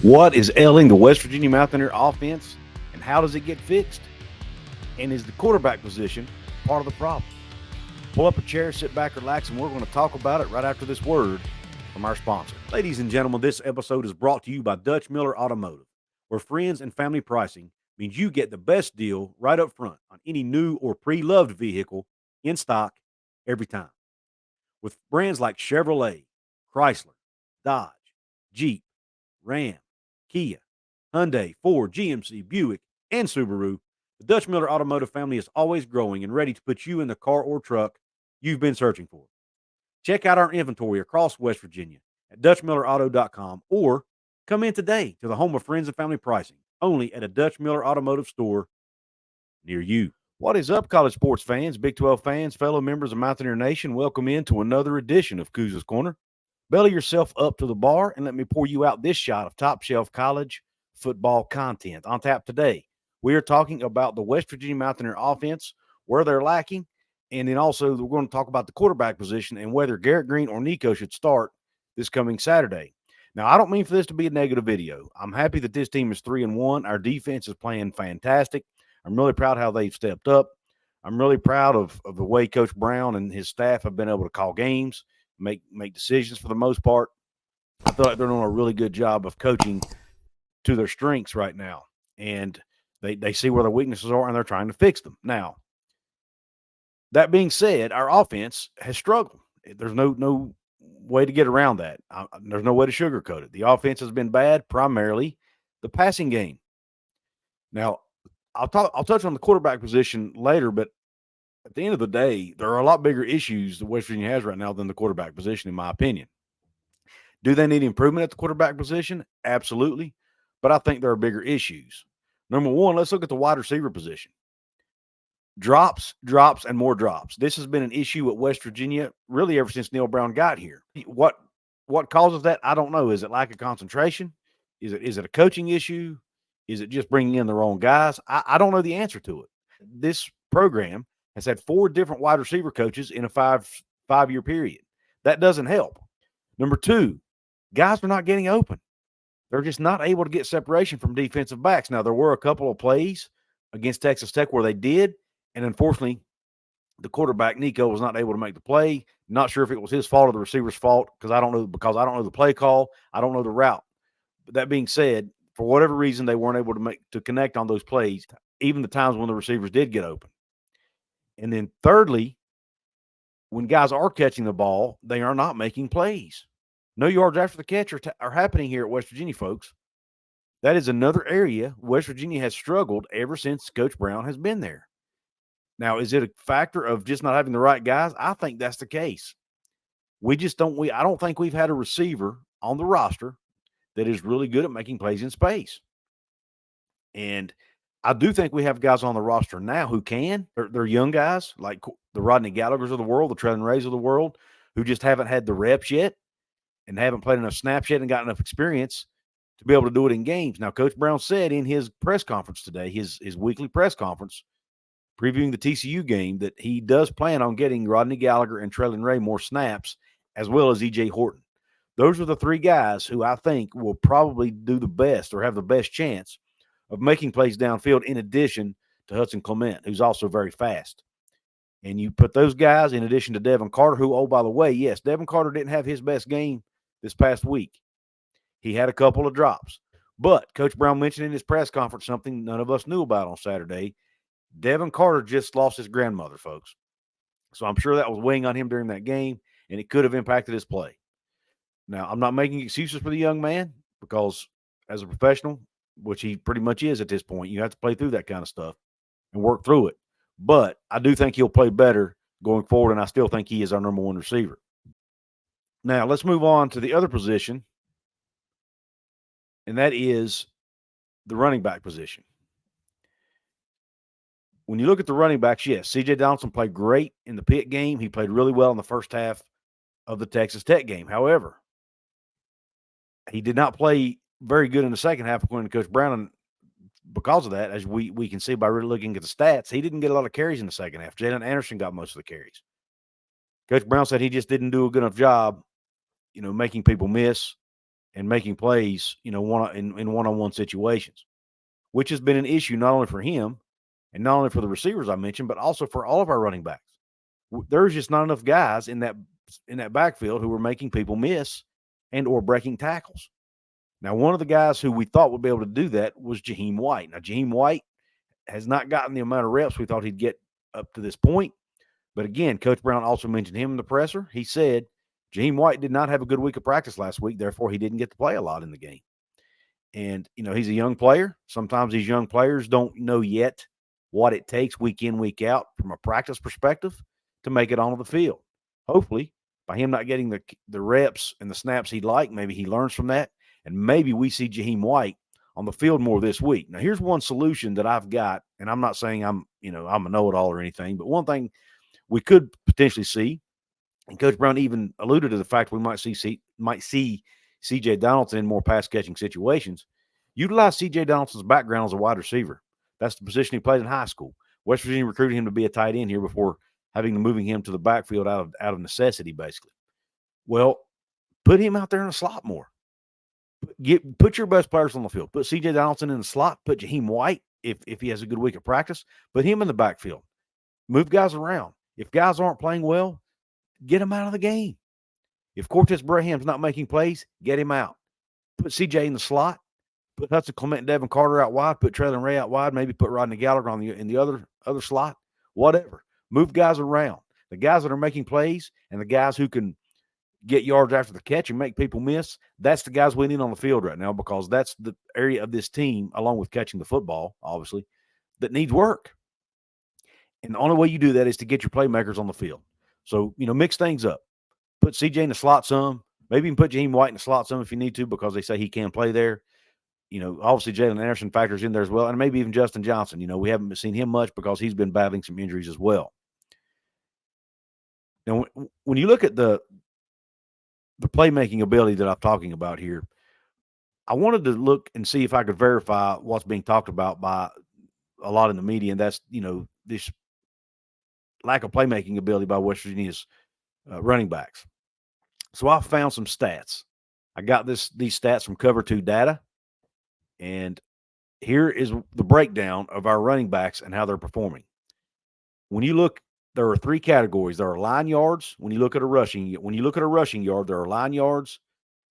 What is ailing the West Virginia Mountaineer offense, and how does it get fixed? And is the quarterback position part of the problem? Pull up a chair, sit back, relax, and we're going to talk about it right after this word from our sponsor. Ladies and gentlemen, this episode is brought to you by Dutch Miller Automotive, where friends and family pricing means you get the best deal right up front on any new or pre-loved vehicle in stock every time. With brands like Chevrolet, Chrysler, Dodge, Jeep, Ram, Kia, Hyundai, Ford, GMC, Buick, and Subaru, the Dutch Miller Automotive family is always growing and ready to put you in the car or truck you've been searching for. Check out our inventory across West Virginia at DutchMillerAuto.com or come in today to the home of friends and family pricing, only at a Dutch Miller Automotive store near you. What is up, college sports fans, Big 12 fans, fellow members of Mountaineer Nation? Welcome into another edition of Couz's Corner. Belly yourself up to the bar and let me pour you out this shot of top shelf college football content. On tap today, we are talking about the West Virginia Mountaineer offense, where they're lacking, and then also we're going to talk about the quarterback position and whether Garrett Greene or Nicco should start this coming Saturday. Now, I don't mean for this to be a negative video. I'm happy that this team is 3-1. Our defense is playing fantastic. I'm really proud how they've stepped up. I'm really proud of the way Coach Brown and his staff have been able to call games, make decisions for the most part. I feel like they're doing a really good job of coaching to their strengths right now. And they see where their weaknesses are and they're trying to fix them. Now, that being said, our offense has struggled. There's no way to get around that. There's no way to sugarcoat it. The offense has been bad, primarily the passing game. Now, I'll touch on the quarterback position later, but at the end of the day, there are a lot bigger issues that West Virginia has right now than the quarterback position, in my opinion. Do they need improvement at the quarterback position? Absolutely. But I think there are bigger issues. Number one, let's look at the wide receiver position. Drops, and more drops. This has been an issue at West Virginia really ever since Neal Brown got here. What causes that? I don't know. Is it lack of concentration? Is it a coaching issue? Is it just bringing in the wrong guys? I don't know the answer to it. This program has had 4 different wide receiver coaches in a five-year period. That doesn't help. Number 2, guys are not getting open. They're just not able to get separation from defensive backs. Now, there were a couple of plays against Texas Tech where they did, and unfortunately, the quarterback, Nicco, was not able to make the play. Not sure if it was his fault or the receiver's fault because I don't know the play call. I don't know the route. But that being said, for whatever reason, they weren't able to connect on those plays, even the times when the receivers did get open. And then thirdly, when guys are catching the ball, they are not making plays. No yards after the catch are happening here at West Virginia, folks. That is another area West Virginia has struggled ever since Coach Brown has been there. Now, is it a factor of just not having the right guys? I think that's the case. I don't think we've had a receiver on the roster that is really good at making plays in space. And I do think we have guys on the roster now who can. They're young guys like the Rodney Gallaghers of the world, the Trellin Rays of the world, who just haven't had the reps yet and haven't played enough snaps yet and got enough experience to be able to do it in games. Now, Coach Brown said in his press conference today, his weekly press conference, previewing the TCU game, that he does plan on getting Rodney Gallagher and Trellin Ray more snaps, as well as E.J. Horton. Those are the 3 guys who I think will probably do the best or have the best chance of making plays downfield, in addition to Hudson Clement, who's also very fast. And you put those guys in addition to Devin Carter, who, oh, by the way, yes, Devin Carter didn't have his best game this past week. He had a couple of drops. But Coach Brown mentioned in his press conference something none of us knew about on Saturday. Devin Carter just lost his grandmother, folks. So I'm sure that was weighing on him during that game, and it could have impacted his play. Now, I'm not making excuses for the young man because as a professional, which he pretty much is at this point, you have to play through that kind of stuff and work through it. But I do think he'll play better going forward, and I still think he is our number 1 receiver. Now, let's move on to the other position, and that is the running back position. When you look at the running backs, yes, C.J. Donaldson played great in the Pitt game. He played really well in the first half of the Texas Tech game. However, he did not play very good in the second half, according to Coach Brown. And because of that, as we can see by really looking at the stats, he didn't get a lot of carries in the second half. Jalen Anderson got most of the carries. Coach Brown said he just didn't do a good enough job, making people miss and making plays, in one-on-one situations, which has been an issue not only for him and not only for the receivers I mentioned, but also for all of our running backs. There's just not enough guys in that backfield who are making people miss and or breaking tackles. Now, one of the guys who we thought would be able to do that was Jaheim White. Now, Jaheim White has not gotten the amount of reps we thought he'd get up to this point. But again, Coach Brown also mentioned him in the presser. He said Jaheim White did not have a good week of practice last week, therefore he didn't get to play a lot in the game. And, he's a young player. Sometimes these young players don't know yet what it takes week in, week out from a practice perspective to make it onto the field. Hopefully, by him not getting the reps and the snaps he'd like, maybe he learns from that, and maybe we see Jaheim White on the field more this week. Now, here's one solution that I've got, and I'm not saying I'm a know-it-all or anything, but one thing we could potentially see, and Coach Brown even alluded to the fact we might see C.J. Donaldson in more pass-catching situations. Utilize C.J. Donaldson's background as a wide receiver. That's the position he played in high school. West Virginia recruited him to be a tight end here before having to moving him to the backfield out of necessity, basically. Well, put him out there in the slot more. Put your best players on the field. Put C.J. Donaldson in the slot. Put Jaheim White, if he has a good week of practice, put him in the backfield. Move guys around. If guys aren't playing well, get them out of the game. If Cortez Braham's not making plays, get him out. Put CJ in the slot. Put Hudson Clement and Devin Carter out wide. Put Traylon Ray out wide. Maybe put Rodney Gallagher in the other slot. Whatever. Move guys around. The guys that are making plays and the guys who can get yards after the catch and make people miss, that's the guys we need on the field right now, because that's the area of this team, along with catching the football, obviously, that needs work. And the only way you do that is to get your playmakers on the field. So, mix things up. Put CJ in the slot some. Maybe even put Jaheim White in the slot some if you need to, because they say he can play there. Obviously Jalen Anderson factors in there as well, and maybe even Justin Johnson. We haven't seen him much because he's been battling some injuries as well. Now, when you look at the playmaking ability that I'm talking about here, I wanted to look and see if I could verify what's being talked about by a lot in the media, and that's, this lack of playmaking ability by West Virginia's running backs. So I found some stats. I got these stats from Cover 2 Data, and here is the breakdown of our running backs and how they're performing. When you look, there are three categories. There are line yards. When you look at a rushing yard, there are line yards.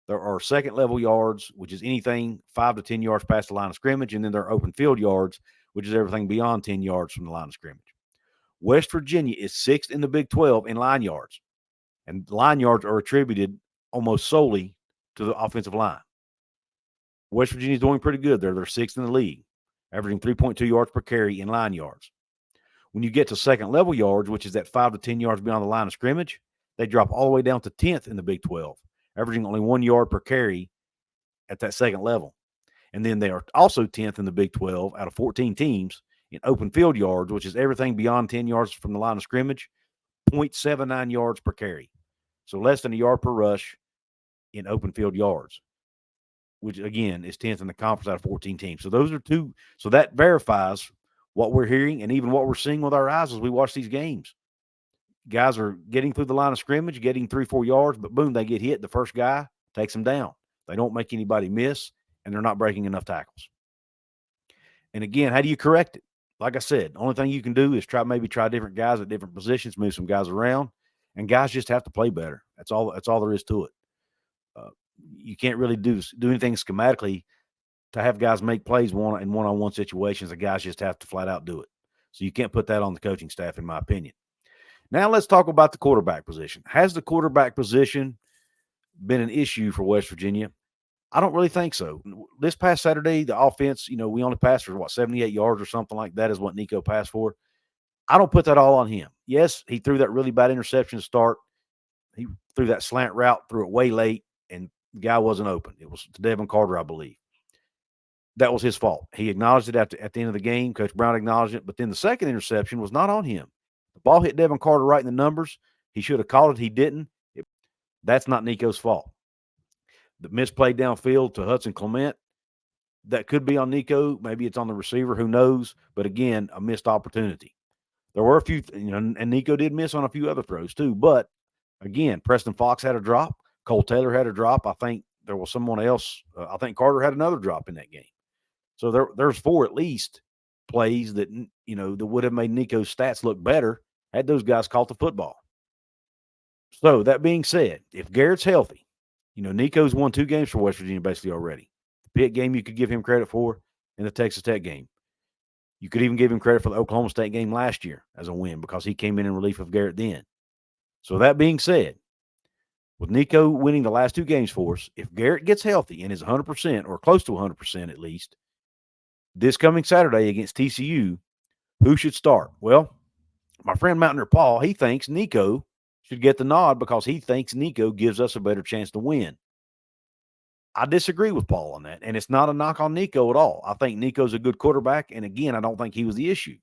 There are second level yards, which is anything 5 to 10 yards past the line of scrimmage, and then there are open field yards, which is everything beyond 10 yards from the line of scrimmage. West Virginia is 6th in the Big 12 in line yards, and line yards are attributed almost solely to the offensive line. West Virginia is doing pretty good there. They're 6th in the league, averaging 3.2 yards per carry in line yards. When you get to second level yards, which is that 5 to 10 yards beyond the line of scrimmage, they drop all the way down to 10th in the Big 12, averaging only 1 yard per carry at that second level. And then they are also 10th in the Big 12 out of 14 teams in open field yards, which is everything beyond 10 yards from the line of scrimmage, 0.79 yards per carry. So less than a yard per rush in open field yards, which again is 10th in the conference out of 14 teams. So those are two. So that verifies what we're hearing and even what we're seeing with our eyes as we watch these games. Guys are getting through the line of scrimmage, getting 3-4 yards, but boom, they get hit. The first guy takes them down. They don't make anybody miss, and they're not breaking enough tackles. And again, how do you correct it? Like I said, the only thing you can do is try different guys at different positions, move some guys around, and guys just have to play better. That's all there is to it. You can't really do anything schematically to have guys make plays in one-on-one situations. The guys just have to flat out do it. So you can't put that on the coaching staff, in my opinion. Now let's talk about the quarterback position. Has the quarterback position been an issue for West Virginia? I don't really think so. This past Saturday, the offense, we only passed for 78 yards or something like that is what Nicco passed for. I don't put that all on him. Yes, he threw that really bad interception to start. He threw that slant route, threw it way late, and the guy wasn't open. It was to Devin Carter, I believe. That was his fault. He acknowledged it at the end of the game. Coach Brown acknowledged it. But then the second interception was not on him. The ball hit Devin Carter right in the numbers. He should have called it. He didn't. That's not Nicco's fault. The misplay downfield to Hudson Clement, that could be on Nicco. Maybe it's on the receiver. Who knows? But again, a missed opportunity. There were a few, and Nicco did miss on a few other throws too. But again, Preston Fox had a drop. Cole Taylor had a drop. I think there was someone else. I think Carter had another drop in that game. So there's 4 at least plays that, that would have made Nicco's stats look better had those guys caught the football. So that being said, if Garrett's healthy, Nicco's won 2 games for West Virginia basically already. The Pitt game you could give him credit for, and the Texas Tech game. You could even give him credit for the Oklahoma State game last year as a win because he came in relief of Garrett then. So that being said, with Nicco winning the last 2 games for us, if Garrett gets healthy and is 100% or close to 100% at least, this coming Saturday against TCU, who should start? Well, my friend Mountaineer Paul, he thinks Nicco should get the nod because he thinks Nicco gives us a better chance to win. I disagree with Paul on that, and it's not a knock on Nicco at all. I think Nicco's a good quarterback, and again, I don't think he was the issue.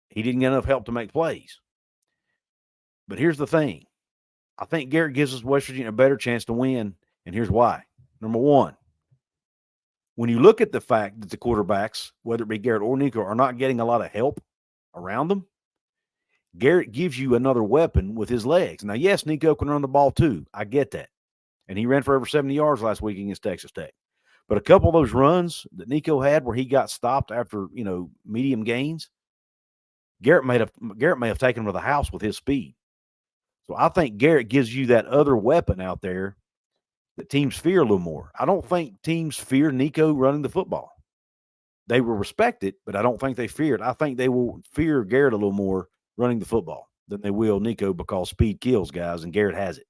He didn't get enough help to make plays. But here's the thing. I think Garrett gives us West Virginia a better chance to win, and here's why. Number one, when you look at the fact that the quarterbacks, whether it be Garrett or Nicco, are not getting a lot of help around them, Garrett gives you another weapon with his legs. Now, yes, Nicco can run the ball too. I get that. And he ran for over 70 yards last week against Texas Tech. But a couple of those runs that Nicco had where he got stopped after, medium gains, Garrett may have taken him to the house with his speed. So I think Garrett gives you that other weapon out there that teams fear a little more. I don't think teams fear Nicco running the football. They will respect it, but I don't think they fear it. I think they will fear Garrett a little more running the football than they will Nicco because speed kills guys, and Garrett has it.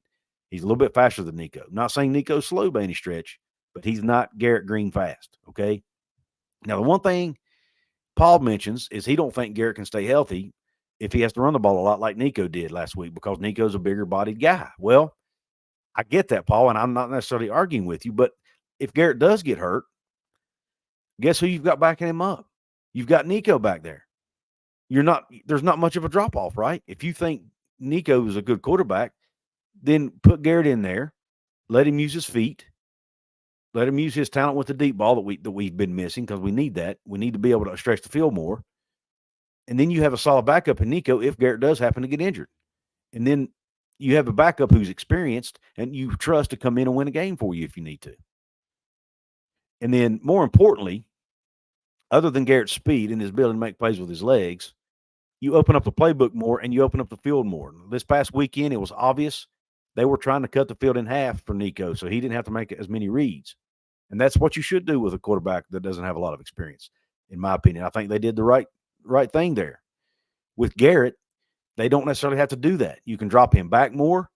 He's a little bit faster than Nicco. Not saying Nicco's slow by any stretch, but he's not Garrett Greene fast, okay? Now, the one thing Paul mentions is he don't think Garrett can stay healthy if he has to run the ball a lot like Nicco did last week because Nicco's a bigger-bodied guy. Well, I get that, Paul, and I'm not necessarily arguing with you, but if Garrett does get hurt, guess who you've got backing him up? You've got Nicco back there. There's not much of a drop-off, right? If you think Nicco is a good quarterback, then put Garrett in there, let him use his feet, let him use his talent with the deep ball that we've been missing because we need that. We need to be able to stretch the field more. And then you have a solid backup in Nicco if Garrett does happen to get injured. And then you have a backup who's experienced and you trust to come in and win a game for you if you need to. And then more importantly, other than Garrett's speed and his ability to make plays with his legs, you open up the playbook more and you open up the field more. This past weekend, it was obvious they were trying to cut the field in half for Nicco, so he didn't have to make as many reads. And that's what you should do with a quarterback that doesn't have a lot of experience, in my opinion. I think they did the right thing there. With Garrett, they don't necessarily have to do that. You can drop him back more.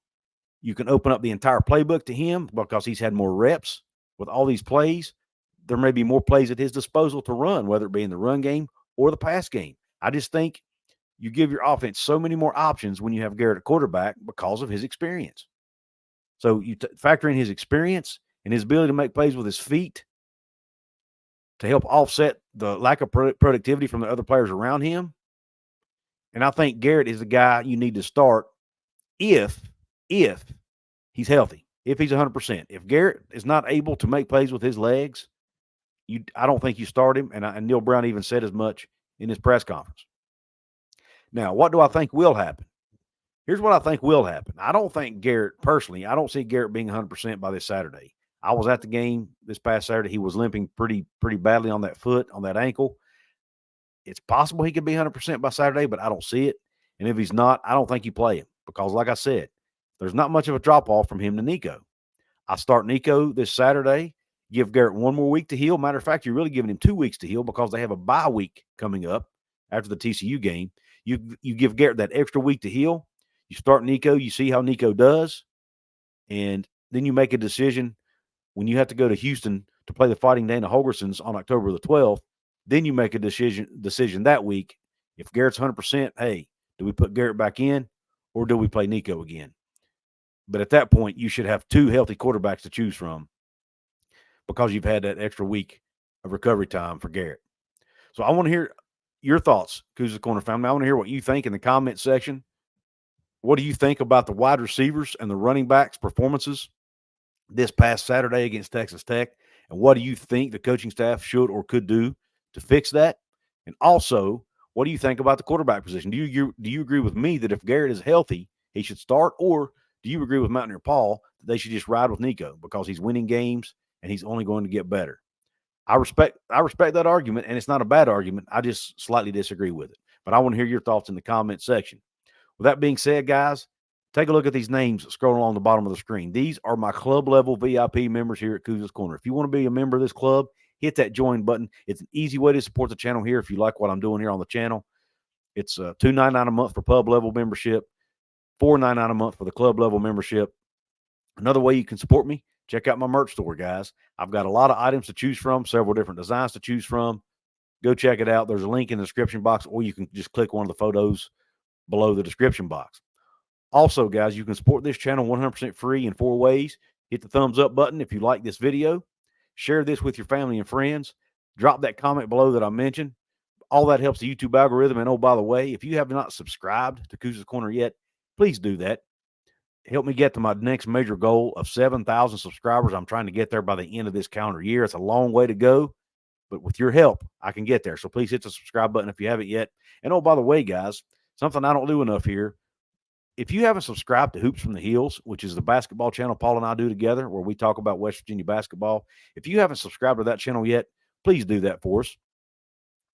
You can open up the entire playbook to him because he's had more reps with all these plays. There may be more plays at his disposal to run, whether it be in the run game or the pass game. I just think you give your offense so many more options when you have Garrett at quarterback because of his experience. So you factor in his experience and his ability to make plays with his feet to help offset the lack of productivity from the other players around him. And I think Garrett is the guy you need to start if he's healthy, if he's 100%. If Garrett is not able to make plays with his legs, I don't think you start him. And Neal Brown even said as much in his press conference. Now, what do I think will happen? Here's what I think will happen. I don't think Garrett, personally, I don't see Garrett being 100% by this Saturday. I was at the game this past Saturday. He was limping pretty badly on that foot, on that ankle. It's possible he could be 100% by Saturday, but I don't see it. And if he's not, I don't think you play him because, like I said, there's not much of a drop-off from him to Nicco. I start Nicco this Saturday, give Garrett 1 more week to heal. Matter of fact, you're really giving him 2 weeks to heal because they have a bye week coming up after the TCU game. You give Garrett that extra week to heal. You start Nicco, you see how Nicco does, and then you make a decision when you have to go to Houston to play the Fighting Dana Holgersons on October the 12th. Then you make a decision that week. If Garrett's 100%, hey, do we put Garrett back in or do we play Nicco again? But at that point, you should have 2 healthy quarterbacks to choose from because you've had that extra week of recovery time for Garrett. So I want to hear your thoughts, Couz's Corner family. I want to hear what you think in the comment section. What do you think about the wide receivers and the running backs' performances this past Saturday against Texas Tech? And what do you think the coaching staff should or could do to fix that? And also, what do you think about the quarterback position? Do you agree with me that if Garrett is healthy, he should start? Or do you agree with Mountaineer Paul they should just ride with Nicco because he's winning games and he's only going to get better. I respect that argument, and it's not a bad argument. I just slightly disagree with it. But I want to hear your thoughts in the comment section. With that being said, guys, take a look at these names scrolling along the bottom of the screen. These are my club level VIP members here at Couz's Corner. If you want to be a member of this club, hit that join button. It's an easy way to support the channel here if you like what I'm doing here on the channel. It's $2.99 a month for pub level membership, $4.99 a month for the club level membership. Another way you can support me, check out my merch store, guys. I've got a lot of items to choose from, several different designs to choose from. Go check it out. There's a link in the description box, or you can just click one of the photos below the description box. Also, guys, you can support this channel 100% free in 4 ways. Hit the thumbs up button if you like this video. Share this with your family and friends. Drop that comment below that I mentioned. All that helps the YouTube algorithm. And, oh, by the way, if you have not subscribed to Couz's Corner yet, please do that. Help me get to my next major goal of 7,000 subscribers. I'm trying to get there by the end of this calendar year. It's a long way to go, but with your help, I can get there. So please hit the subscribe button if you haven't yet. And, oh, by the way, guys, something I don't do enough here. If you haven't subscribed to Hoops from the Heels, which is the basketball channel Paul and I do together, where we talk about West Virginia basketball, if you haven't subscribed to that channel yet, please do that for us.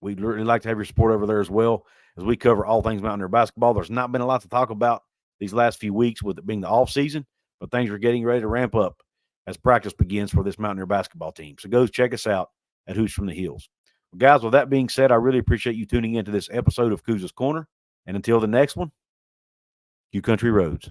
We'd really like to have your support over there as well, as we cover all things Mountaineer basketball. There's not been a lot to talk about these last few weeks with it being the off season, but things are getting ready to ramp up as practice begins for this Mountaineer basketball team. So go check us out at Hoops from the Heels. Well, guys, with that being said, I really appreciate you tuning into this episode of Couz's Corner. And until the next one, you country roads.